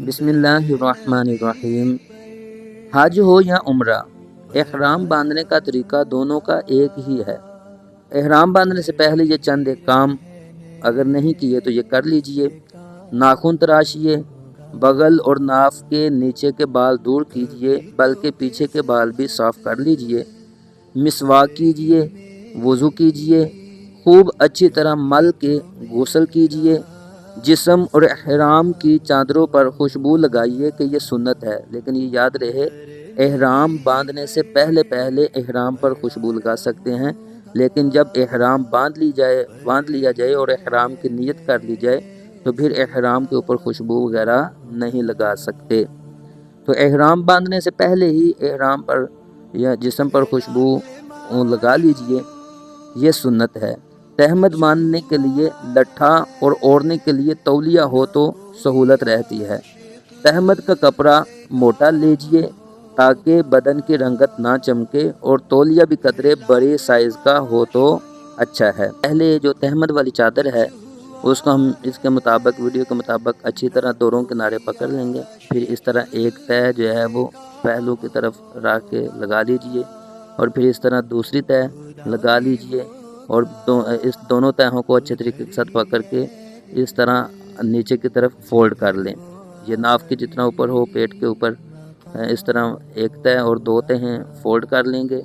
बिस्मिल्लाहिर्रहमानिर्रहीम। हज हो या उम्रा, एहराम बांधने का तरीका दोनों का एक ही है। एहराम बांधने से पहले ये चंद एक काम अगर नहीं किए तो ये कर लीजिए। नाखून तराशिए, बगल और नाफ के नीचे के बाल दूर कीजिए, बल्कि पीछे के बाल भी साफ कर लीजिए। मिसवाक कीजिए, वज़ू कीजिए, खूब अच्छी तरह मल के गुस्ल कीजिए। जिस्म और एहराम की चादरों पर खुशबू लगाइए कि ये सुन्नत है, लेकिन ये याद रहे एहराम बांधने से पहले पहले एहराम पर खुशबू लगा सकते हैं, लेकिन जब एहराम बांध लिया जाए और एहराम की नीयत कर ली जाए तो फिर एहराम के ऊपर खुशबू वगैरह नहीं लगा सकते। तो एहराम बांधने से पहले ही एहराम पर या जिस्म पर खुशबू लगा लीजिए, ये सुन्नत है। तहमद बांधने के लिए लट्ठा और ओढ़ने के लिए तौलिया हो तो सहूलत रहती है। तहमद का कपड़ा मोटा लीजिए ताकि बदन की रंगत ना चमके, और तौलिया भी कदरे बड़े साइज़ का हो तो अच्छा है। पहले जो तहमद वाली चादर है उसको हम इसके मुताबिक वीडियो के मुताबिक अच्छी तरह दोनों किनारे पकड़ लेंगे। फिर इस तरह एक तह जो है वो पहलू की तरफ रख के लगा लीजिए, और फिर इस तरह दूसरी तह लगा लीजिए, और इस दोनों तहों को अच्छे तरीके के साथ पकड़ के इस तरह नीचे की तरफ फोल्ड कर लें। ये नाफ के जितना ऊपर हो पेट के ऊपर इस तरह एक तह और दो तहें फोल्ड कर लेंगे।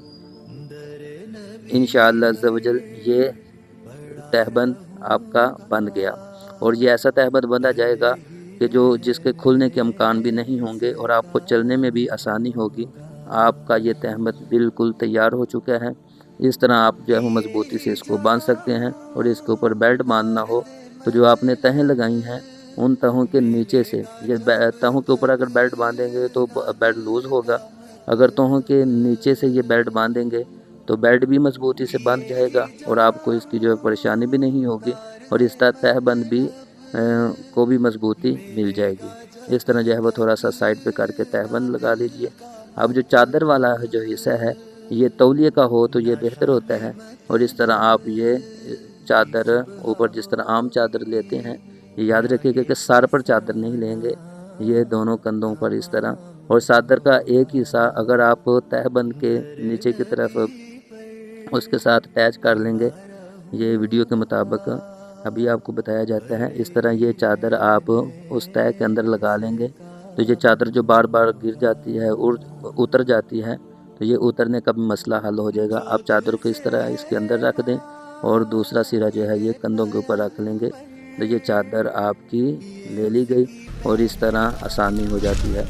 इंशाअल्लाह अज़्ज़ा वजल ये तहबंद आपका बन गया, और ये ऐसा तहबंद बंधा जाएगा कि जिसके खुलने के अमकान भी नहीं होंगे और आपको चलने में भी आसानी होगी। आपका ये तहबंद बिल्कुल तैयार हो चुका है। इस तरह आप जो है वो मजबूती से इसको बांध सकते हैं। और इसके ऊपर बेल्ट बांधना हो तो जो आपने तहें लगाई हैं उन तहों के नीचे से, ये तहों के ऊपर अगर बेल्ट बांधेंगे तो बेल्ट लूज़ होगा, अगर तहों के नीचे से ये बेल्ट बांधेंगे तो बेल्ट भी मजबूती से बंध जाएगा और आपको इसकी जो है परेशानी भी नहीं होगी, और इस तरह तहबंद भी को भी मजबूती मिल जाएगी। इस तरह जो है वो थोड़ा सा साइड पे करके तहबंद लगा लीजिए। अब जो चादर वाला जो हिस्सा है ये तौलिए का हो तो ये बेहतर होता है, और इस तरह आप ये चादर ऊपर जिस तरह आम चादर लेते हैं, ये याद रखिएगा कि सर पर चादर नहीं लेंगे, ये दोनों कंधों पर इस तरह। और चादर का एक हिस्सा अगर आप तहबंद के नीचे की तरफ उसके साथ अटैच कर लेंगे, ये वीडियो के मुताबिक अभी आपको बताया जाता है। इस तरह ये चादर आप उस तह के अंदर लगा लेंगे तो ये चादर जो बार बार गिर जाती है और उतर जाती है तो ये उतरने का भी मसला हल हो जाएगा। आप चादर को इस तरह इसके अंदर रख दें और दूसरा सिरा जो है ये कंधों के ऊपर रख लेंगे तो ये चादर आपकी ले ली गई और इस तरह आसानी हो जाती है।